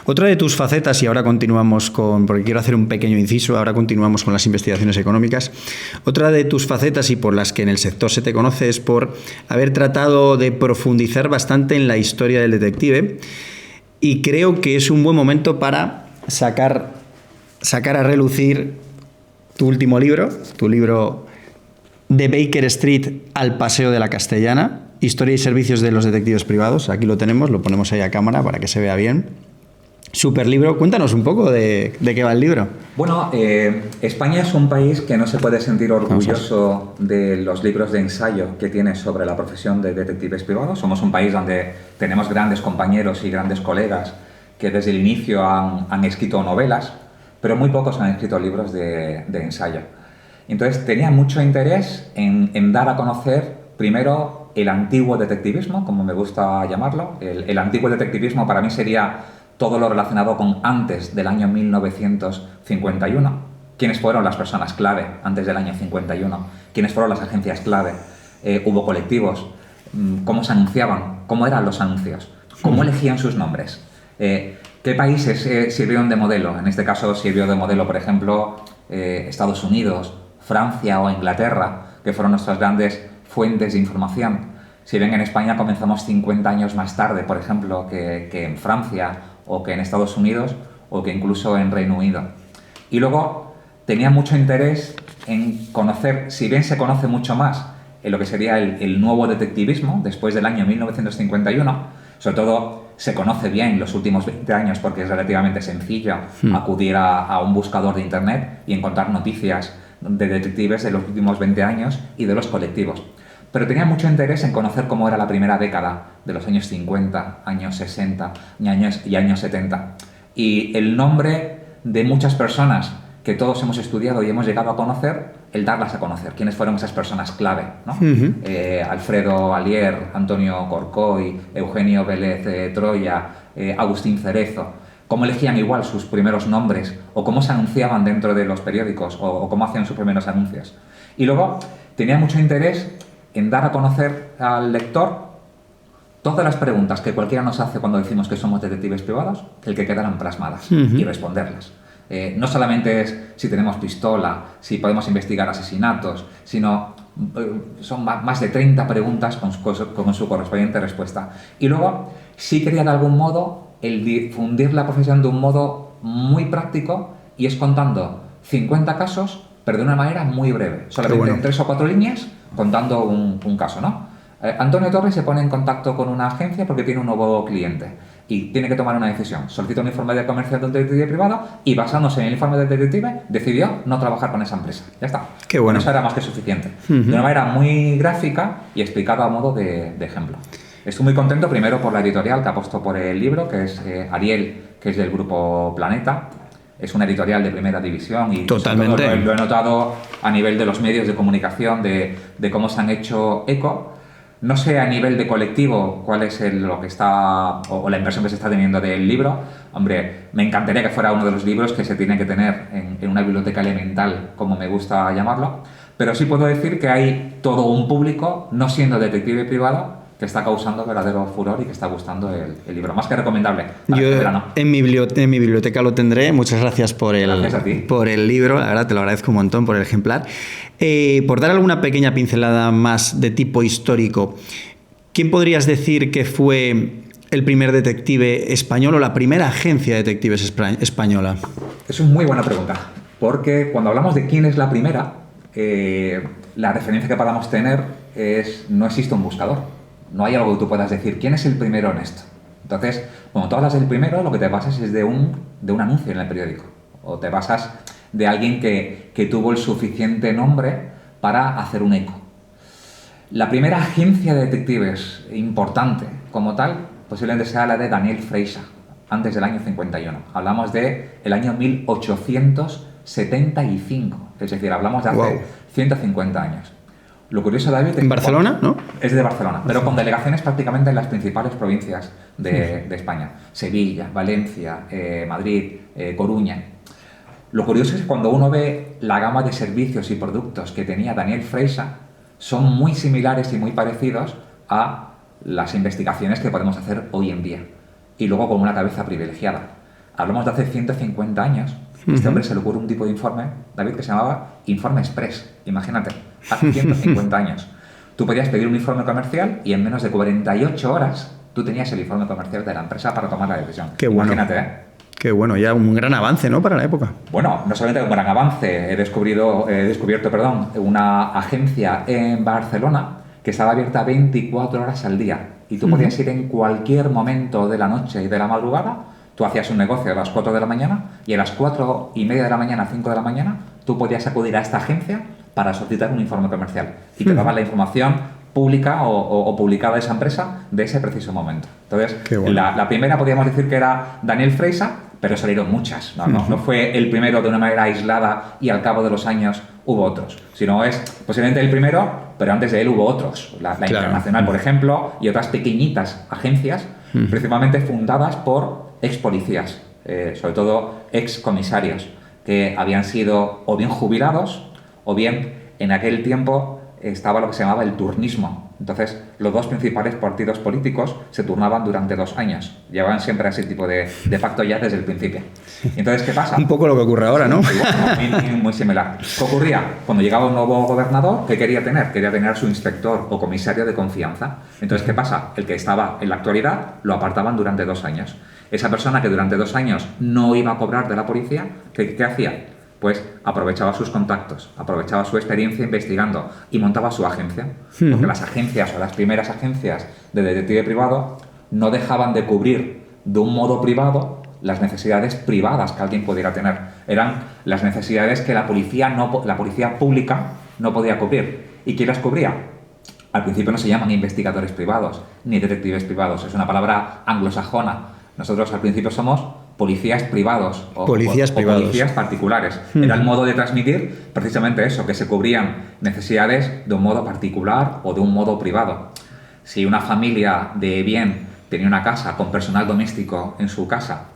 Otra de tus facetas, y ahora continuamos porque quiero hacer un pequeño inciso, ahora continuamos con las investigaciones económicas. Otra de tus facetas y por las que en el sector se te conoce es por haber tratado de profundizar bastante en la historia del detective, y creo que es un buen momento para sacar a relucir tu último libro, tu libro De Baker Street al Paseo de la Castellana, Historia y servicios de los detectives privados. Aquí lo tenemos, lo ponemos ahí a cámara para que se vea bien. Super libro. Cuéntanos un poco de qué va el libro. Bueno, España es un país que no se puede sentir orgulloso de los libros de ensayo que tiene sobre la profesión de detectives privados. Somos un país donde tenemos grandes compañeros y grandes colegas que desde el inicio han escrito novelas, pero muy pocos han escrito libros de ensayo. Entonces tenía mucho interés en dar a conocer primero el antiguo detectivismo, como me gusta llamarlo. El antiguo detectivismo para mí sería todo lo relacionado con antes del año 1951. ¿Quiénes fueron las personas clave antes del año 51? ¿Quiénes fueron las agencias clave? ¿Hubo colectivos? ¿Cómo se anunciaban? ¿Cómo eran los anuncios? ¿Cómo elegían sus nombres? ¿Qué países sirvieron de modelo? En este caso sirvió de modelo, por ejemplo, Estados Unidos, Francia o Inglaterra, que fueron nuestras grandes fuentes de información. Si bien en España comenzamos 50 años más tarde, por ejemplo, que en Francia o que en Estados Unidos o que incluso en Reino Unido. Y luego tenía mucho interés en conocer, si bien se conoce mucho más en lo que sería el nuevo detectivismo después del año 1951, sobre todo se conoce bien los últimos 20 años porque es relativamente sencillo acudir a un buscador de internet y encontrar noticias de detectives de los últimos 20 años y de los colectivos. Pero tenía mucho interés en conocer cómo era la primera década de los años 50, años 60 y años 70. Y el nombre de muchas personas que todos hemos estudiado y hemos llegado a conocer, el darlas a conocer. ¿Quiénes fueron esas personas clave? ¿No? Alfredo Alier, Antonio Corcoy, Eugenio Vélez Troya, Agustín Cerezo. Cómo elegían igual sus primeros nombres o cómo se anunciaban dentro de los periódicos o cómo hacían sus primeros anuncios. Y luego tenía mucho interés en dar a conocer al lector todas las preguntas que cualquiera nos hace cuando decimos que somos detectives privados, el que quedaran plasmadas y responderlas. No solamente es si tenemos pistola, si podemos investigar asesinatos, sino son más de 30 preguntas con su correspondiente respuesta. Y luego sí quería de algún modo el difundir la profesión de un modo muy práctico, y es contando 50 casos, pero de una manera muy breve, solamente en 3 o 4 líneas, contando un caso, ¿no? Antonio Torres se pone en contacto con una agencia porque tiene un nuevo cliente y tiene que tomar una decisión. Solicita un informe de comercio de un detective privado y, basándose en el informe del detective, decidió no trabajar con esa empresa. Ya está. Qué bueno. Eso era más que suficiente. De una manera muy gráfica y explicada a modo de ejemplo. Estoy muy contento, primero, por la editorial que apostó por el libro, que es Ariel, que es del grupo Planeta. Es una editorial de primera división y totalmente lo he notado a nivel de los medios de comunicación, de cómo se han hecho eco. No sé a nivel de colectivo cuál es lo que está o la impresión que se está teniendo del libro. Hombre, me encantaría que fuera uno de los libros que se tiene que tener en una biblioteca elemental, como me gusta llamarlo, pero sí puedo decir que hay todo un público, no siendo detective privado, que está causando verdadero furor y que está gustando el libro. Más que recomendable. Yo en mi biblioteca lo tendré. Muchas gracias por el libro. La verdad, te lo agradezco un montón por el ejemplar. Por dar alguna pequeña pincelada más de tipo histórico, ¿quién podrías decir que fue el primer detective español o la primera agencia de detectives española? Es una muy buena pregunta, porque cuando hablamos de quién es la primera, la referencia que podamos tener es: no existe un buscador. No hay algo que tú puedas decir, ¿quién es el primero en esto? Entonces, cuando tú hablas del primero, lo que te basas es de un anuncio en el periódico. O te basas de alguien que tuvo el suficiente nombre para hacer un eco. La primera agencia de detectives importante como tal, posiblemente sea la de Daniel Freixa, antes del año 51. Hablamos del año 1875. Es decir, hablamos de hace 150 años. Lo curioso, David, es ¿En Barcelona, no? Es de Barcelona, pero con delegaciones prácticamente en las principales provincias de España. Sevilla, Valencia, Madrid, Coruña. Lo curioso es que cuando uno ve la gama de servicios y productos que tenía Daniel Freixa, son muy similares y muy parecidos a las investigaciones que podemos hacer hoy en día. Y luego con una cabeza privilegiada. hablamos de hace 150 años, este hombre se le ocurre un tipo de informe, David, que se llamaba Informe Express. Imagínate, hace 150 años. Tú podías pedir un informe comercial y en menos de 48 horas tú tenías el informe comercial de la empresa para tomar la decisión. Qué bueno. Imagínate, ¿eh? Qué bueno, ya un gran avance, ¿no?, para la época. Bueno, no solamente un gran avance, he descubierto una agencia en Barcelona que estaba abierta 24 horas al día y tú podías ir en cualquier momento de la noche y de la madrugada. Tú hacías un negocio a las 4 de la mañana y a las 4:30 de la mañana, 5 de la mañana, tú podías acudir a esta agencia para solicitar un informe comercial y te daban la información pública o publicada de esa empresa de ese preciso momento. Entonces, bueno. la primera podríamos decir que era Daniel Freysa, pero salieron muchas. No fue el primero de una manera aislada y al cabo de los años hubo otros, sino es posiblemente el primero, pero antes de él hubo otros. La Claro. Internacional, por ejemplo, y otras pequeñitas agencias, principalmente fundadas por ex policías, sobre todo ex comisarios, que habían sido o bien jubilados o bien en aquel tiempo estaba lo que se llamaba el turnismo. Entonces, los dos principales partidos políticos se turnaban durante 2 años. Llevaban siempre ese tipo de pacto ya desde el principio. Entonces, ¿qué pasa? Un poco lo que ocurre ahora, ¿no? Muy similar. ¿Qué ocurría? Cuando llegaba un nuevo gobernador, ¿qué quería tener? Quería tener a su inspector o comisario de confianza. Entonces, ¿qué pasa? El que estaba en la actualidad lo apartaban durante 2 años. Esa persona que durante 2 años no iba a cobrar de la policía, ¿qué hacía? Pues aprovechaba sus contactos, aprovechaba su experiencia investigando y montaba su agencia. Porque las agencias o las primeras agencias de detective privado no dejaban de cubrir de un modo privado las necesidades privadas que alguien pudiera tener. Eran las necesidades que la policía pública no podía cubrir. ¿Y quién las cubría? Al principio no se llaman investigadores privados ni detectives privados, es una palabra anglosajona. Nosotros al principio somos policías privados o policías particulares. Era el modo de transmitir precisamente eso, que se cubrían necesidades de un modo particular o de un modo privado. Si una familia de bien tenía una casa con personal doméstico en su casa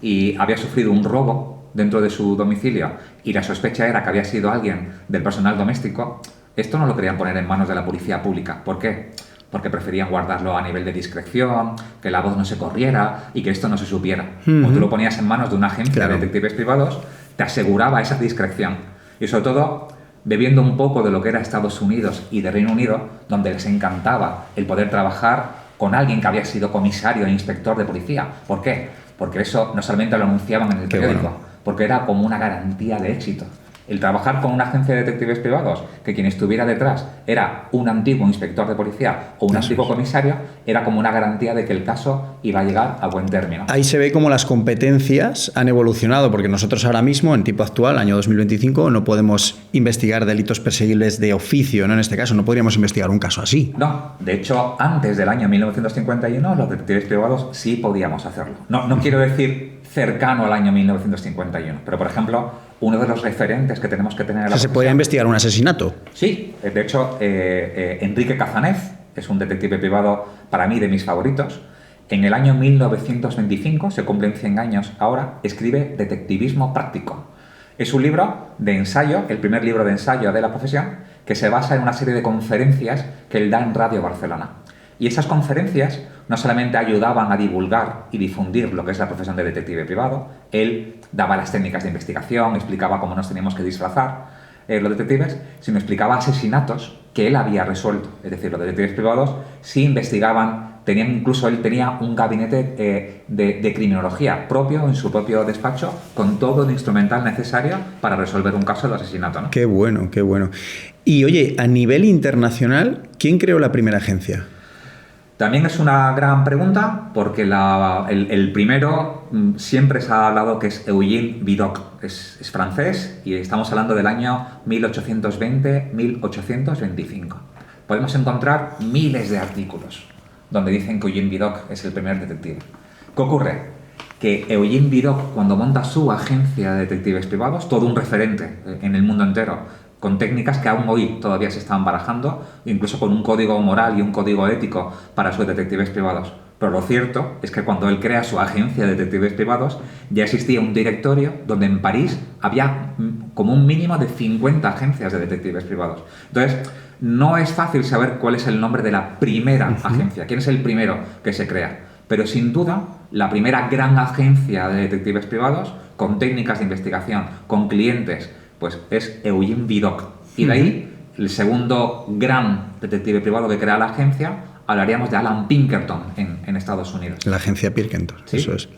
y había sufrido un robo dentro de su domicilio y la sospecha era que había sido alguien del personal doméstico, esto no lo querían poner en manos de la policía pública. ¿Por qué? Porque preferían guardarlo a nivel de discreción, que la voz no se corriera y que esto no se supiera. Cuando tú lo ponías en manos de una agencia de detectives privados, te aseguraba esa discreción. Y sobre todo, bebiendo un poco de lo que era Estados Unidos y de Reino Unido, donde les encantaba el poder trabajar con alguien que había sido comisario e inspector de policía. ¿Por qué? Porque eso no solamente lo anunciaban en el periódico, porque era como una garantía de éxito. El trabajar con una agencia de detectives privados, que quien estuviera detrás era un antiguo inspector de policía o un antiguo comisario, era como una garantía de que el caso iba a llegar a buen término. Ahí se ve cómo las competencias han evolucionado, porque nosotros ahora mismo, en tiempo actual, año 2025, no podemos investigar delitos perseguibles de oficio, ¿no? En este caso, no podríamos investigar un caso así. No, de hecho, antes del año 1951, los detectives privados sí podíamos hacerlo. No quiero decir cercano al año 1951, pero, por ejemplo, uno de los referentes que tenemos que tener... ¿Se podía investigar un asesinato? Sí, de hecho, Enrique Cazanev es un detective privado, para mí, de mis favoritos. En el año 1925, se cumplen 100 años ahora, escribe Detectivismo Práctico. Es un libro de ensayo, el primer libro de ensayo de la profesión, que se basa en una serie de conferencias que él da en Radio Barcelona. Y esas conferencias no solamente ayudaban a divulgar y difundir lo que es la profesión de detective privado, él daba las técnicas de investigación, explicaba cómo nos teníamos que disfrazar los detectives, sino explicaba asesinatos que él había resuelto. Es decir, los detectives privados sí investigaban, él tenía un gabinete de criminología propio en su propio despacho, con todo el instrumental necesario para resolver un caso de asesinato, ¿no? Qué bueno, qué bueno. Y oye, a nivel internacional, ¿quién creó la primera agencia? También es una gran pregunta porque el primero siempre se ha hablado que es Eugène Vidocq, es francés y estamos hablando del año 1820-1825. Podemos encontrar miles de artículos donde dicen que Eugène Vidocq es el primer detective. ¿Qué ocurre? Que Eugène Vidocq, cuando monta su agencia de detectives privados, todo un referente en el mundo entero, con técnicas que aún hoy todavía se están barajando, incluso con un código moral y un código ético para sus detectives privados. Pero lo cierto es que cuando él crea su agencia de detectives privados, ya existía un directorio donde en París había como un mínimo de 50 agencias de detectives privados. Entonces, no es fácil saber cuál es el nombre de la primera agencia, quién es el primero que se crea. Pero sin duda, la primera gran agencia de detectives privados, con técnicas de investigación, con clientes, pues es Eugene Vidocq. Y de ahí, el segundo gran detective privado que crea la agencia, hablaríamos de Alan Pinkerton en Estados Unidos. La agencia Pinkerton, ¿Sí? eso es.